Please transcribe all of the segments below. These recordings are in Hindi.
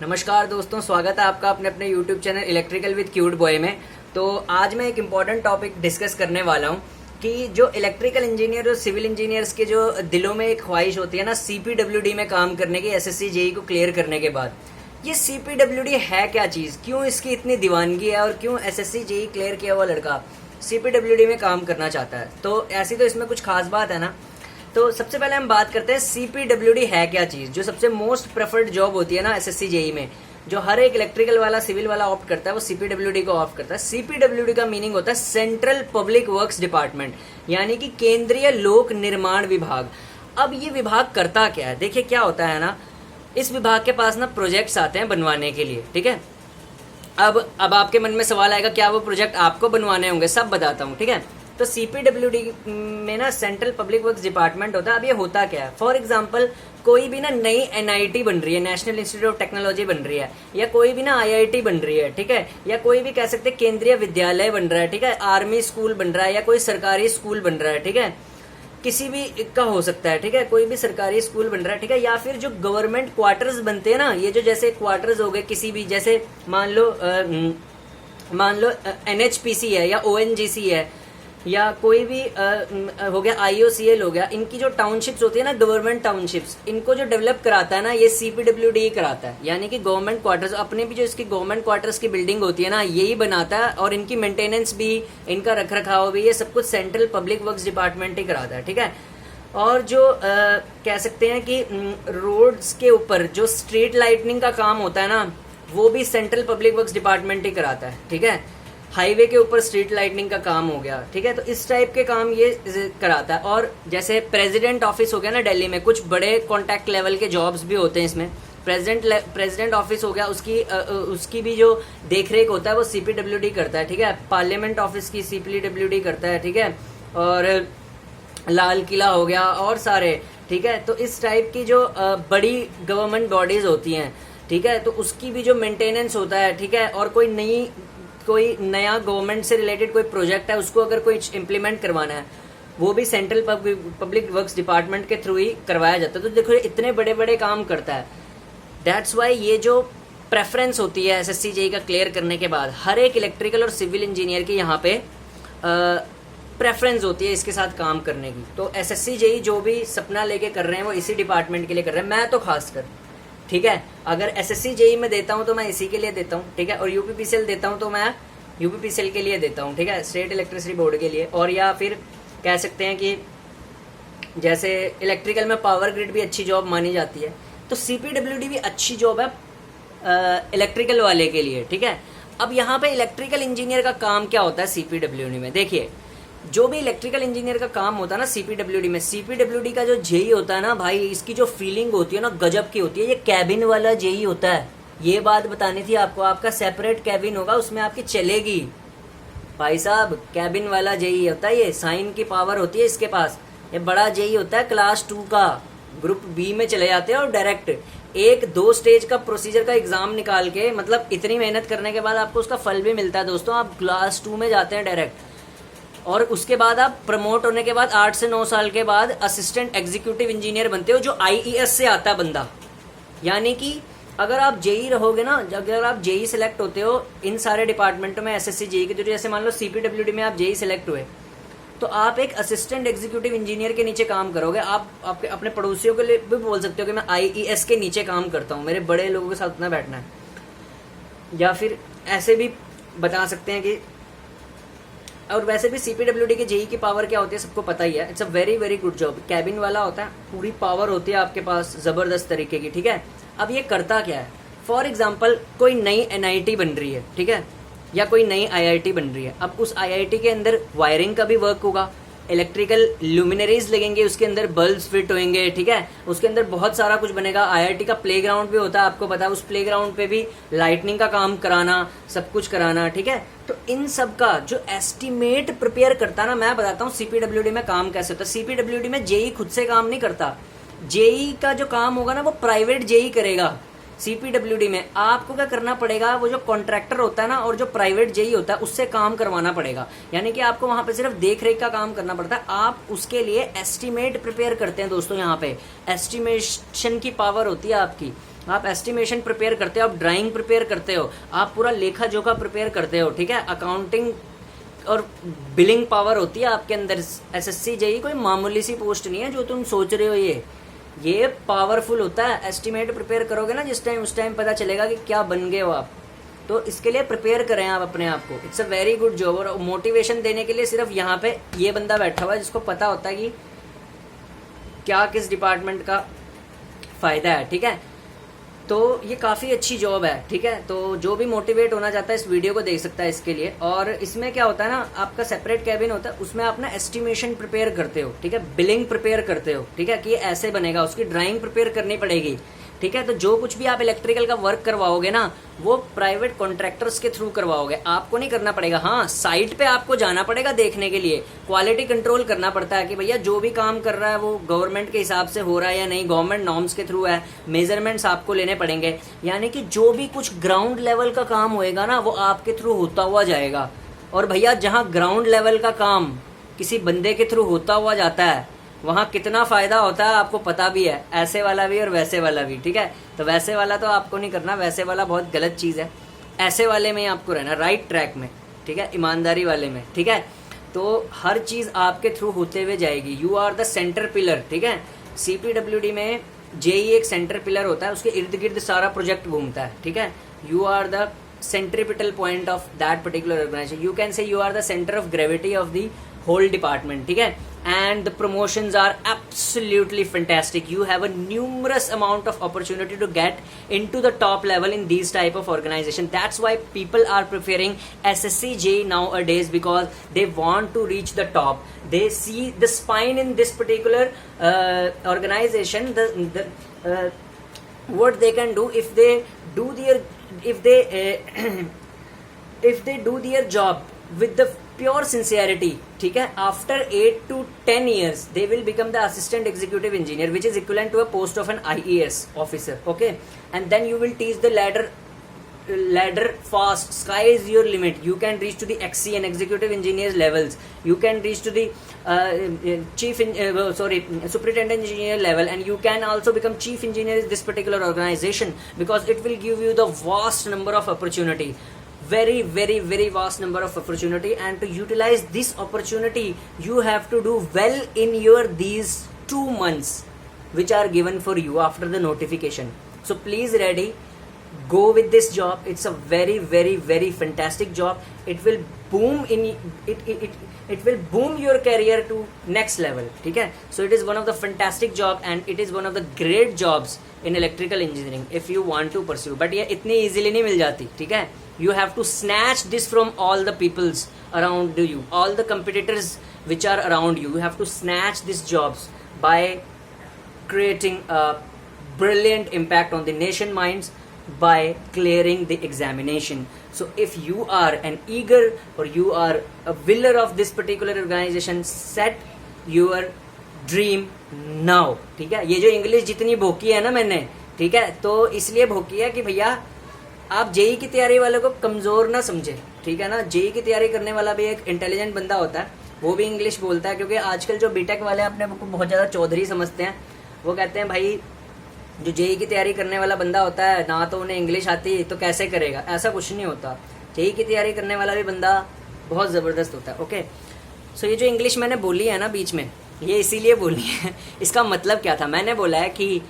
नमस्कार दोस्तों, स्वागत है आपका अपने अपने YouTube channel electrical with cute boy में। तो आज मैं एक इम्पॉर्टेंट टॉपिक डिस्कस करने वाला हूँ कि जो इलेक्ट्रिकल इंजीनियर और सिविल इंजीनियर्स के जो दिलों में एक ख्वाहिश होती है ना CPWD में काम करने की, SSC JEE को क्लियर करने के बाद। ये CPWD है क्या चीज़, क्यों इसकी इतनी दीवानगी है और क्यों SSC JEE क्लियर किया हुआ लड़का CPWD में काम करना चाहता है। तो ऐसी तो इसमें कुछ खास बात है ना। तो सबसे पहले हम बात करते हैं CPWD है क्या चीज़। जो सबसे मोस्ट प्रेफर्ड जॉब होती है ना SSC JEE में, जो हर एक इलेक्ट्रिकल वाला सिविल वाला ऑप्ट करता है, वो CPWD को ऑप्ट करता है। CPWD का मीनिंग होता है सेंट्रल पब्लिक वर्क्स डिपार्टमेंट, यानी कि केंद्रीय लोक निर्माण विभाग। अब ये विभाग करता क्या है, देखिए क्या होता है ना, इस विभाग के पास ना प्रोजेक्ट्स आते हैं बनवाने के लिए, ठीक है। अब आपके मन में सवाल आएगा, क्या वो प्रोजेक्ट आपको बनवाने होंगे? सब बताता हूँ, ठीक है। तो CPWD में ना सेंट्रल पब्लिक वर्क्स डिपार्टमेंट होता है। अब ये होता क्या है, फॉर एग्जांपल कोई भी ना नई NIT बन रही है, नेशनल इंस्टीट्यूट ऑफ टेक्नोलॉजी बन रही है, या कोई भी ना IIT बन रही है, ठीक है, या कोई भी कह सकते हैं केंद्रीय विद्यालय बन रहा है, ठीक है, आर्मी स्कूल बन रहा है, या कोई सरकारी स्कूल बन रहा है, ठीक है, किसी भी का हो सकता है, ठीक है, कोई भी सरकारी स्कूल बन रहा है, ठीक है, या फिर जो गवर्नमेंट क्वार्टर्स बनते हैं ना, ये जो जैसे क्वार्टर्स हो गए किसी भी, जैसे मान लो NHPC है या ONGC है, या कोई भी हो गया IOCL हो गया, इनकी जो टाउनशिप्स होती है ना, गवर्नमेंट टाउनशिप्स, इनको जो डेवलप कराता है ना, ये CPWD कराता है। यानी कि गवर्नमेंट क्वार्टर्स, अपने भी जो इसकी गवर्नमेंट क्वार्टर्स की बिल्डिंग होती है ना, यही बनाता है, और इनकी मेंटेनेंस भी, इनका रख रखाव भी, ये सब कुछ सेंट्रल पब्लिक वर्क्स डिपार्टमेंट ही कराता है, ठीक है। और जो कह सकते हैं कि रोड्स के ऊपर जो स्ट्रीट लाइटनिंग का काम होता है ना, वो भी सेंट्रल पब्लिक वर्क्स डिपार्टमेंट ही कराता है, ठीक है। हाईवे के ऊपर स्ट्रीट लाइटनिंग का काम हो गया, ठीक है, तो इस टाइप के काम ये कराता है। और जैसे प्रेसिडेंट ऑफिस हो गया ना दिल्ली में, कुछ बड़े कॉन्टैक्ट लेवल के जॉब्स भी होते हैं इसमें। प्रेसिडेंट ऑफिस हो गया, उसकी भी जो देखरेख होता है वो CPWD करता है, ठीक है। पार्लियामेंट ऑफिस की CPWD करता है, ठीक है। और लाल किला हो गया और सारे, ठीक है। तो इस टाइप की जो बड़ी गवर्नमेंट बॉडीज होती हैं, ठीक है, तो उसकी भी जो मेंटेनेंस होता है, ठीक है। और कोई नया गवर्नमेंट से रिलेटेड कोई प्रोजेक्ट है, उसको अगर कोई इम्प्लीमेंट करवाना है, वो भी सेंट्रल पब्लिक वर्क्स डिपार्टमेंट के थ्रू ही करवाया जाता है। तो देखो इतने बड़े बड़े काम करता है। दैट्स वाई ये जो प्रेफरेंस होती है SSC JEE का क्लियर करने के बाद, हर एक इलेक्ट्रिकल और सिविल इंजीनियर की यहाँ पे प्रेफरेंस होती है इसके साथ काम करने की। तो SSC JEE जो भी सपना लेके कर रहे हैं वो इसी डिपार्टमेंट के लिए कर रहे हैं, मैं तो खासकर, ठीक है। अगर SSC JEE में देता हूं तो मैं इसी के लिए देता हूं, ठीक है। और UPPCL देता हूं तो मैं UPPCL के लिए देता हूं, ठीक है, स्टेट इलेक्ट्रिसिटी बोर्ड के लिए। और या फिर कह सकते हैं कि जैसे इलेक्ट्रिकल में पावर ग्रिड भी अच्छी जॉब मानी जाती है, तो CPWD भी अच्छी जॉब है इलेक्ट्रिकल वाले के लिए, ठीक है। अब यहाँ पे इलेक्ट्रिकल इंजीनियर का काम क्या होता है CPWD में, देखिए जो भी इलेक्ट्रिकल इंजीनियर का काम होता है ना CPWD में, CPWD का जो JEE होता है ना भाई, इसकी जो फीलिंग होती है ना, गजब की होती है। ये कैबिन वाला JEE होता है, ये बात बतानी थी आपको। आपका सेपरेट कैबिन होगा, उसमें आपकी चलेगी भाई साहब, कैबिन वाला JEE होता है। ये साइन की पावर होती है इसके पास। ये बड़ा JEE होता है क्लास 2 का, ग्रुप B में चले जाते हैं और डायरेक्ट 1-2 स्टेज का प्रोसीजर का एग्जाम निकाल के, मतलब इतनी मेहनत करने के बाद आपको उसका फल भी मिलता है दोस्तों। आप क्लास 2 में जाते हैं डायरेक्ट, और उसके बाद आप प्रमोट होने के बाद 8 से 9 साल के बाद असिस्टेंट एग्जीक्यूटिव इंजीनियर बनते हो, जो IES से आता है बंदा। यानी कि अगर आप JEE रहोगे ना, अगर आप JEE सेलेक्ट होते हो इन सारे डिपार्टमेंटों में SSC JEE के, तो जैसे मान लो CPWD में आप JEE सेलेक्ट हुए, तो आप एक असिस्टेंट एग्जीक्यूटिव इंजीनियर के नीचे काम करोगे। आप अपने पड़ोसियों के लिए भी बोल सकते हो कि मैं IES के नीचे काम करता हूँ, मेरे बड़े लोगों के साथ उतना बैठना है। या फिर ऐसे भी बता सकते हैं कि, और वैसे भी CPWD के JEE की पावर क्या होती है सबको पता ही है। It's a very very good job. Cabin वाला होता है, पूरी पावर होती है आपके पास जबरदस्त तरीके की, ठीक है। अब ये करता क्या है, फॉर एग्जांपल कोई नई NIT बन रही है, ठीक है, या कोई नई IIT बन रही है। अब उस IIT के अंदर वायरिंग का भी वर्क होगा, इलेक्ट्रिकल ल्यूमिनरीज लगेंगे, उसके अंदर बल्ब्स फिट होंगे, ठीक है, उसके अंदर बहुत सारा कुछ बनेगा। IIT का प्लेग्राउंड भी होता है, आपको पता है, उस प्लेग्राउंड पे भी लाइटनिंग का काम कराना, सब कुछ कराना, ठीक है। तो इन सब का जो एस्टिमेट प्रिपेयर करता ना, मैं बताता हूँ CPWD में काम कैसे होता है। CPWD में JEE खुद से काम नहीं करता, JEE का जो काम होगा ना वो प्राइवेट JEE करेगा। CPWD में आपको क्या करना पड़ेगा, वो जो कॉन्ट्रैक्टर होता है ना और जो प्राइवेट JEE होता है उससे काम करवाना पड़ेगा। यानी कि आपको वहां पे सिर्फ देख रेख का काम करना पड़ता है। आप उसके लिए एस्टिमेट प्रिपेयर करते हैं दोस्तों। यहाँ पे एस्टिमेशन की पावर होती है आपकी। आप एस्टिमेशन प्रिपेयर करते हो, आप ड्राइंग प्रिपेयर करते हो, आप पूरा लेखा जोखा प्रिपेयर करते हो, ठीक है। अकाउंटिंग और बिलिंग पावर होती है आपके अंदर। एसएससी जेई कोई मामूली सी पोस्ट नहीं है जो तुम सोच रहे हो, ये पावरफुल होता है। एस्टिमेट प्रिपेयर करोगे ना जिस टाइम, उस टाइम पता चलेगा कि क्या बन गए हो आप। तो इसके लिए प्रिपेयर करें आप अपने आप को, it's a very good job. और मोटिवेशन देने के लिए सिर्फ यहाँ पे ये बंदा बैठा हुआ है जिसको पता होता है कि क्या किस डिपार्टमेंट का फायदा है, ठीक है। तो ये काफ़ी अच्छी जॉब है, ठीक है। तो जो भी मोटिवेट होना चाहता है इस वीडियो को देख सकता है इसके लिए। और इसमें क्या होता है ना, आपका सेपरेट कैबिन होता है, उसमें आप ना एस्टिमेशन प्रिपेयर करते हो, ठीक है, बिलिंग प्रिपेयर करते हो, ठीक है, कि ये ऐसे बनेगा, उसकी ड्राइंग प्रिपेयर करनी पड़ेगी, ठीक है। तो जो कुछ भी आप इलेक्ट्रिकल का वर्क करवाओगे ना वो प्राइवेट कॉन्ट्रैक्टर्स के थ्रू करवाओगे, आपको नहीं करना पड़ेगा। हाँ, साइट पे आपको जाना पड़ेगा देखने के लिए, क्वालिटी कंट्रोल करना पड़ता है कि भैया जो भी काम कर रहा है वो गवर्नमेंट के हिसाब से हो रहा है या नहीं, गवर्नमेंट नॉर्म्स के थ्रू है, मेजरमेंट्स आपको लेने पड़ेंगे। यानी कि जो भी कुछ ग्राउंड लेवल का काम होएगा ना वो आपके थ्रू होता हुआ जाएगा। और भैया जहाँ ग्राउंड लेवल का काम किसी बंदे के थ्रू होता हुआ जाता है वहाँ कितना फायदा होता है आपको पता भी है, ऐसे वाला भी और वैसे वाला भी, ठीक है। तो वैसे वाला तो आपको नहीं करना, वैसे वाला बहुत गलत चीज़ है। ऐसे वाले में आपको रहना, राइट ट्रैक में, ठीक है, ईमानदारी वाले में, ठीक है। तो हर चीज़ आपके थ्रू होते हुए जाएगी। You are the centre pillar, ठीक है। CPWD में जेई एक सेंटर पिलर होता है, उसके इर्द गिर्द सारा प्रोजेक्ट घूमता है, ठीक है। You are the centripetal point of that particular organisation, you can say you are the centre of gravity of the whole department, ठीक है। And the promotions are absolutely fantastic. You have a numerous amount of opportunity to get into the top level in these type of organization. That's why people are preferring SSCJ nowadays, because they want to reach the top. They see the spine in this particular organization. What they can do if they do their if they do their job with the pure sincerity, ठीक है। After 8 to 10 years they will become the assistant executive engineer, which is equivalent to a post of an IAS officer, okay. And then you will teach the ladder fast. Sky is your limit. You can reach to the XC and executive engineers levels. You can reach to the superintendent engineer level, and you can also become chief engineer in this particular organization, because it will give you the vast number of opportunity, very very very vast number of opportunity. And to utilize this opportunity you have to do well in your these 2 months which are given for you after the notification. So please ready, go with this job. It's a very very very fantastic job. It will boom in it will boom your career to next level, ठीक है। So it is one of the fantastic job and it is one of the great jobs in electrical engineering if you want to pursue. But ये इतनी easily नहीं मिल जाती, ठीक है। You have to snatch this from all the peoples around you, all the competitors which are around you. You have to snatch these jobs by creating a brilliant impact on the nation minds by clearing the examination. So if you are an eager or you are a willer of this particular organization, set your dream now, ठीक है। ये जो इंग्लिश जितनी भोकी है ना मैंने, ठीक है, तो इसलिए भोकी है कि भैया आप जेई की तैयारी वाले को कमज़ोर ना समझे, ठीक है ना। जेई की तैयारी करने वाला भी एक इंटेलिजेंट बंदा होता है, वो भी इंग्लिश बोलता है, क्योंकि आजकल जो बीटेक वाले अपने को बहुत ज़्यादा चौधरी समझते हैं। वो कहते हैं भाई जो जेई की तैयारी करने वाला बंदा होता है ना तो उन्हें इंग्लिश आती तो कैसे करेगा, ऐसा कुछ नहीं होता। जेई की तैयारी करने वाला भी बंदा बहुत ज़बरदस्त होता है, ओके। सो ये जो इंग्लिश मैंने बोली है ना बीच में, ये इसीलिए बोली है। इसका मतलब क्या था, मैंने बोला है कि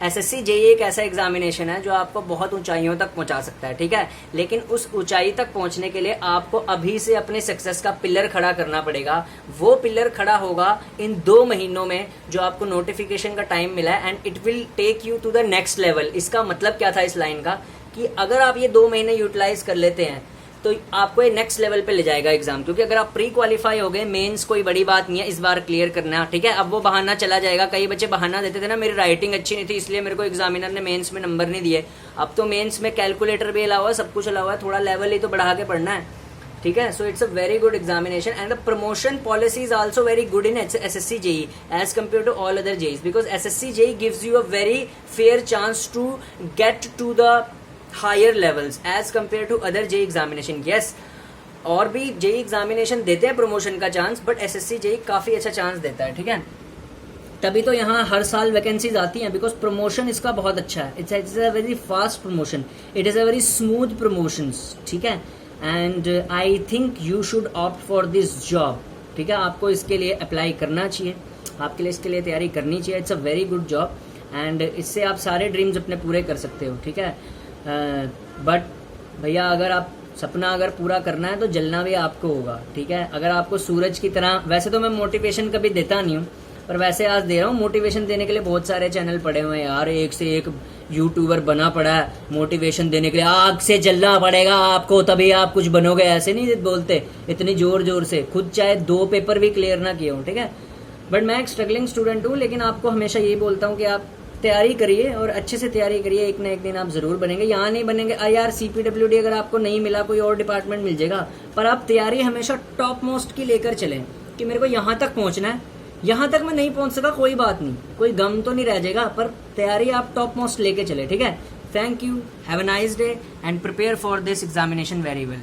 एसएससी जेई एक ऐसा एग्जामिनेशन है जो आपको बहुत ऊंचाइयों तक पहुंचा सकता है, ठीक है। लेकिन उस ऊंचाई तक पहुंचने के लिए आपको अभी से अपने सक्सेस का पिलर खड़ा करना पड़ेगा। वो पिलर खड़ा होगा इन 2 महीनों में जो आपको नोटिफिकेशन का टाइम मिला है, and it will take you to the next level. इसका मतलब क्या था इस लाइन का, कि अगर आप ये 2 महीने यूटिलाइज कर लेते हैं तो आपको ये नेक्स्ट लेवल पे ले जाएगा एग्जाम। क्योंकि अगर आप प्री क्वालिफाई हो गए, मेंस कोई बड़ी बात नहीं है, इस बार क्लियर करना, ठीक है। अब वो बहाना चला जाएगा। कई बच्चे बहाना देते थे ना, मेरी राइटिंग अच्छी नहीं थी इसलिए मेरे को एग्जामिनर ने मेंस में नंबर नहीं दिए। अब तो मेंस में कैलकुलेटर भी अलावा है, सब कुछ अलावा है, थोड़ा लेवल ही तो बढ़ा के पढ़ना है, ठीक है। So it's a very good examination and the promotion policy is also very good in SSC JE as compare to all other JEs, because SSC JE gives you a very fair chance to get to the higher levels as compare to other JE examination. Yes, और भी जेई एग्जामिनेशन देते हैं प्रमोशन का चांस, बट एसएससी जेई काफी अच्छा चांस देता है, ठीक है। तभी तो यहाँ हर साल वैकेंसीज आती हैं, बिकॉज प्रमोशन इसका बहुत अच्छा है। It's a very fast promotion, it is a very smooth promotions, ठीक है। And I think you should opt for this job, ठीक है। आपको इसके लिए अप्लाई करना चाहिए, आपके लिए इसके लिए तैयारी करनी चाहिए। It's a very good job and इससे आप सारे ड्रीम्स अपने पूरे कर सकते हो, ठीक है। बट भैया अगर आप सपना अगर पूरा करना है तो जलना भी आपको होगा, ठीक है। अगर आपको सूरज की तरह, वैसे तो मैं मोटिवेशन कभी देता नहीं हूँ, पर वैसे आज दे रहा हूँ। मोटिवेशन देने के लिए बहुत सारे चैनल पड़े हुए हैं यार, एक से एक यूट्यूबर बना पड़ा है मोटिवेशन देने के लिए। आग से जलना पड़ेगा आपको तभी आप कुछ बनोगे, ऐसे नहीं बोलते इतनी जोर जोर से, खुद चाहे 2 पेपर भी क्लियर ना किए हो, ठीक है। बट मैं एक स्ट्रगलिंग स्टूडेंट हूँ, लेकिन आपको हमेशा यही बोलता हूँ कि आप तैयारी करिए और अच्छे से तैयारी करिए, एक ना एक दिन आप जरूर बनेंगे। यहाँ नहीं बनेंगे यार, CPWD अगर आपको नहीं मिला, कोई और डिपार्टमेंट मिल जाएगा, पर आप तैयारी हमेशा टॉप मोस्ट की लेकर चलें कि मेरे को यहाँ तक पहुँचना है, यहाँ तक मैं नहीं पहुँच सका कोई बात नहीं, कोई गम तो नहीं रह जाएगा, पर तैयारी आप टॉप मोस्ट लेके चले, ठीक है। Thank you, have a nice day and prepare for this examination very well.